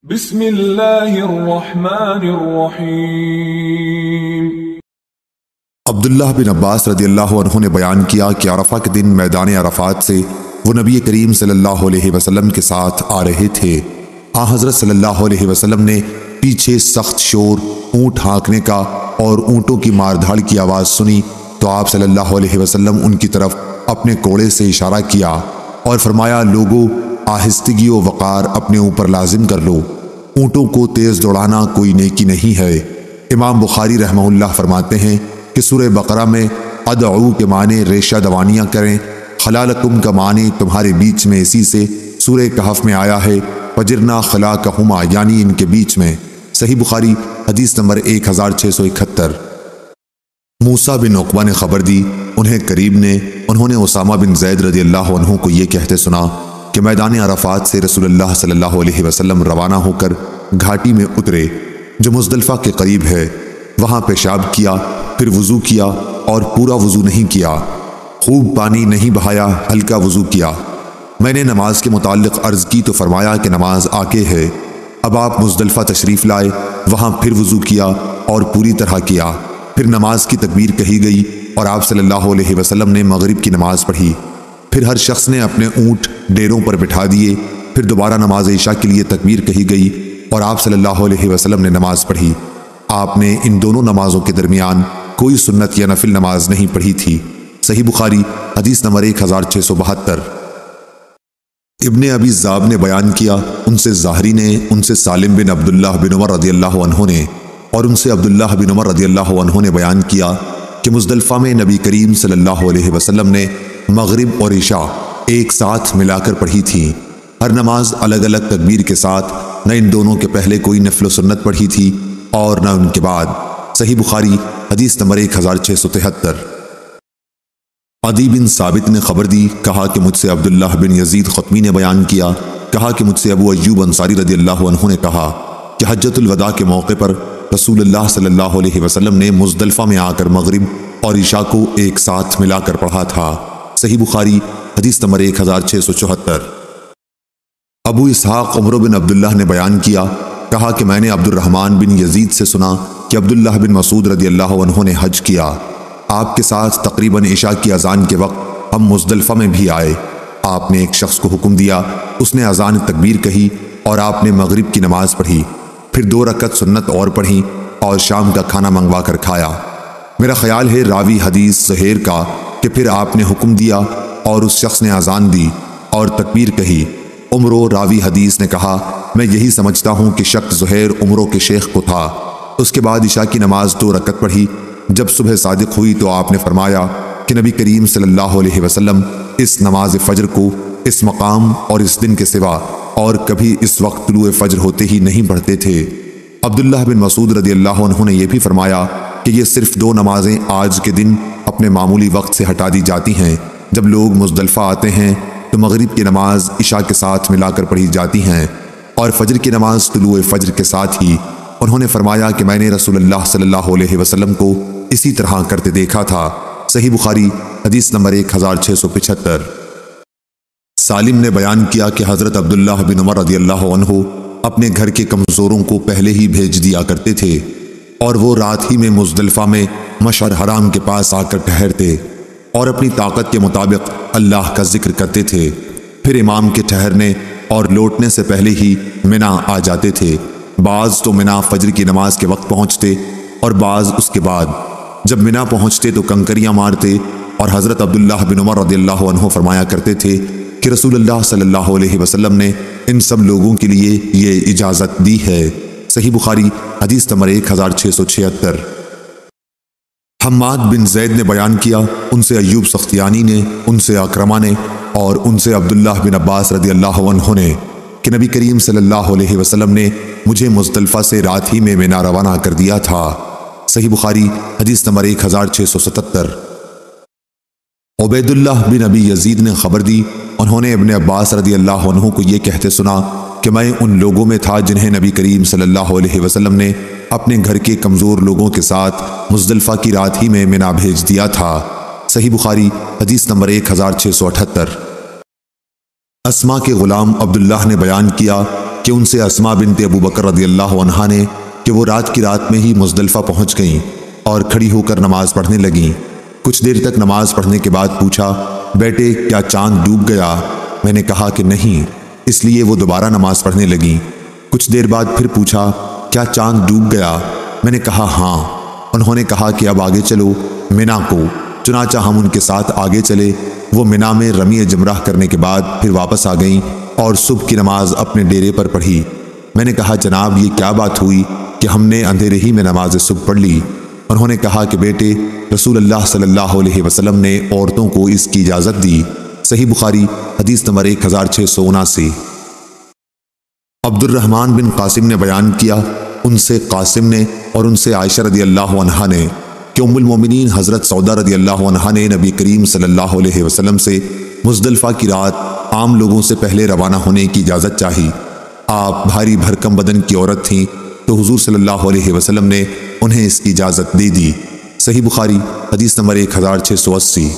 بسم اللہ الرحمن الرحیم۔ عبداللہ بن عباس رضی اللہ عنہ نے بیان کیا کہ عرفہ کے دن میدان عرفات سے وہ نبی کریم صلی اللہ علیہ وسلم کے ساتھ آ رہے تھے۔ حضرت صلی اللہ علیہ وسلم نے پیچھے سخت شور، اونٹ ہانکنے کا اور اونٹوں کی مار دھاڑ کی آواز سنی تو آپ صلی اللہ علیہ وسلم ان کی طرف اپنے کوڑے سے اشارہ کیا اور فرمایا، لوگو آہستگی و وقار اپنے اوپر لازم کر لو، اونٹوں کو تیز دوڑانا کوئی نیکی نہیں ہے۔ امام بخاری رحمہ اللہ فرماتے ہیں کہ سورہ بقرہ میں ادعو کے معنی ریشہ دوانیاں کریں، خلالکم کا معنی تمہارے بیچ میں اسی سے سورہ کہف میں آیا ہے، فجرنا خلاقہما یعنی ان کے بیچ میں۔ صحیح بخاری حدیث نمبر 1671۔ موسیٰ بن عقبہ نے خبر دی، انہیں قریب نے، انہوں نے اسامہ بن زید رضی اللہ عنہ کو یہ کہتے سنا کہ میدان عرفات سے رسول اللہ صلی اللہ علیہ وسلم روانہ ہو کر گھاٹی میں اترے جو مزدلفہ کے قریب ہے، وہاں پیشاب کیا، پھر وضو کیا اور پورا وضو نہیں کیا، خوب پانی نہیں بہایا، ہلکا وضو کیا۔ میں نے نماز کے متعلق عرض کی تو فرمایا کہ نماز آگے ہے۔ اب آپ مزدلفہ تشریف لائے، وہاں پھر وضو کیا اور پوری طرح کیا، پھر نماز کی تکبیر کہی گئی اور آپ صلی اللہ علیہ وسلم نے مغرب کی نماز پڑھی، پھر ہر شخص نے اپنے اونٹ ڈیروں پر بٹھا دیے، پھر دوبارہ نماز عشاء کے لیے تکبیر کہی گئی اور آپ صلی اللہ علیہ وسلم نے نماز پڑھی۔ آپ نے ان دونوں نمازوں کے درمیان کوئی سنت یا نفل نماز نہیں پڑھی تھی۔ صحیح بخاری حدیث نمبر 1672۔ ابن ابی ذئب نے بیان کیا، ان سے ظاہری نے، ان سے سالم بن عبداللہ بن عمر رضی اللہ عنہ نے اور ان سے عبداللہ بن عمر رضی اللہ عنہ نے بیان کیا کہ مزدلفہ میں نبی کریم صلی اللہ علیہ وسلم نے مغرب اور عشاء ایک ساتھ ملا کر پڑھی تھی، ہر نماز الگ الگ تکبیر کے ساتھ، نہ ان دونوں کے پہلے کوئی نفل و سنت پڑھی تھی اور نہ ان کے بعد۔ صحیح بخاری حدیث نمبر 1673۔ عدی بن ثابت نے خبر دی، کہا کہ مجھ سے عبداللہ بن یزید خطمی نے بیان کیا، کہا کہ مجھ سے ابو ایوب انصاری رضی اللہ عنہ نے کہا کہ حجۃ الوداع کے موقع پر رسول اللہ صلی اللہ علیہ وسلم نے مزدلفہ میں آ کر مغرب اور عشاء کو ایک ساتھ ملا کر پڑھا تھا۔ صحیح بخاری حدیث نمبر 1674۔ ابو اسحاق عمر بن عبداللہ نے بیان کیا، کہا کہ میں نے عبد الرحمن بن یزید سے سنا کہ عبداللہ بن مسعود رضی اللہ عنہ نے حج کیا، آپ کے ساتھ تقریباً عشاء کی اذان کے وقت ہم مزدلفہ میں بھی آئے، آپ نے ایک شخص کو حکم دیا، اس نے اذان تکبیر کہی اور آپ نے مغرب کی نماز پڑھی، پھر 2 رکعت سنت اور پڑھی اور شام کا کھانا منگوا کر کھایا۔ میرا خیال ہے راوی حدیث زہیر کا کہ پھر آپ نے حکم دیا اور اس شخص نے اذان دی اور تکبیر کہی۔ عمرو راوی حدیث نے کہا، میں یہی سمجھتا ہوں کہ شک زہیر عمرو کے شیخ کو تھا۔ اس کے بعد عشاء کی نماز 2 رکعت پڑھی۔ جب صبح صادق ہوئی تو آپ نے فرمایا کہ نبی کریم صلی اللہ علیہ وسلم اس نماز فجر کو اس مقام اور اس دن کے سوا اور کبھی اس وقت طلوع فجر ہوتے ہی نہیں پڑھتے تھے۔ عبداللہ بن مسعود رضی اللہ عنہ نے یہ بھی فرمایا کہ یہ صرف 2 نمازیں آج کے دن اپنے معمولی وقت سے ہٹا دی جاتی ہیں، جب لوگ مزدلفہ آتے ہیں تو مغرب کی نماز عشاء کے ساتھ ملا کر پڑھی جاتی ہیں اور فجر کی نماز طلوع فجر کے ساتھ ہی۔ انہوں نے فرمایا کہ میں نے رسول اللہ صلی اللہ علیہ وسلم کو اسی طرح کرتے دیکھا تھا۔ صحیح بخاری حدیث نمبر 1675۔ سالم نے بیان کیا کہ حضرت عبداللہ بن عمر رضی اللہ عنہ اپنے گھر کے کمزوروں کو پہلے ہی بھیج دیا کرتے تھے اور وہ رات ہی میں مزدلفہ میں مشعر حرام کے پاس آ کر ٹھہرتے اور اپنی طاقت کے مطابق اللہ کا ذکر کرتے تھے، پھر امام کے ٹھہرنے اور لوٹنے سے پہلے ہی منا آ جاتے تھے۔ بعض تو منا فجر کی نماز کے وقت پہنچتے اور بعض اس کے بعد۔ جب منا پہنچتے تو کنکریاں مارتے اور حضرت عبداللہ بن عمر رضی اللہ عنہ فرمایا کرتے تھے کہ رسول اللہ صلی اللہ علیہ وسلم نے ان سب لوگوں کے لیے یہ اجازت دی ہے۔ صحیح بخاری حدیث نمبر 1676۔ حماد بن زید نے بیان کیا، ان سے ایوب سختیانی نے، ان سے اکرمہ نے اور ان سے عبداللہ بن عباس رضی اللہ عنہ نے کہ نبی کریم صلی اللہ علیہ وسلم نے مجھے مزدلفہ سے رات ہی میں منا روانہ کر دیا تھا۔ صحیح بخاری حدیث نمبر 1677۔ عبید اللہ بن ابی یزید نے خبر دی، انہوں نے ابن عباس رضی اللہ عنہ کو یہ کہتے سنا کہ میں ان لوگوں میں تھا جنہیں نبی کریم صلی اللہ علیہ وسلم نے اپنے گھر کے کمزور لوگوں کے ساتھ مزدلفہ کی رات ہی میں منا بھیج دیا تھا۔ صحیح بخاری حدیث نمبر 1678۔ اسما کے غلام عبداللہ نے بیان کیا کہ ان سے اسما بنت ابو بکر رضی اللہ عنہا نے کہ وہ رات کی رات میں ہی مزدلفہ پہنچ گئیں اور کھڑی ہو کر نماز پڑھنے لگیں۔ کچھ دیر تک نماز پڑھنے کے بعد پوچھا، بیٹے کیا چاند ڈوب گیا؟ میں نے کہا کہ نہیں، اس لیے وہ دوبارہ نماز پڑھنے لگیں۔ کچھ دیر بعد پھر پوچھا، کیا چاند ڈوب گیا؟ میں نے کہا ہاں۔ انہوں نے کہا کہ اب آگے چلو منا کو۔ چنانچہ ہم ان کے ساتھ آگے چلے۔ وہ منا میں رمی جمرہ کرنے کے بعد پھر واپس آ گئیں اور صبح کی نماز اپنے ڈیرے پر پڑھی۔ میں نے کہا جناب یہ کیا بات ہوئی کہ ہم نے اندھیرے ہی میں نماز صبح پڑھ لی؟ انہوں نے کہا کہ بیٹے رسول اللہ صلی اللہ علیہ وسلم نے عورتوں کو اس کی اجازت دی۔ صحیح بخاری حدیث نمبر 1679۔ عبد الرحمن بن قاسم نے بیان کیا، ان سے قاسم نے اور ان سے عائشہ رضی اللہ عنہا نے کہ ام المومنین حضرت سودا رضی اللہ عنہا نے نبی کریم صلی اللہ علیہ وسلم سے مزدلفہ کی رات عام لوگوں سے پہلے روانہ ہونے کی اجازت چاہی۔ آپ بھاری بھرکم بدن کی عورت تھیں تو حضور صلی اللہ علیہ وسلم نے انہیں اس کی اجازت دے دی۔ صحیح بخاری حدیث نمبر 1680۔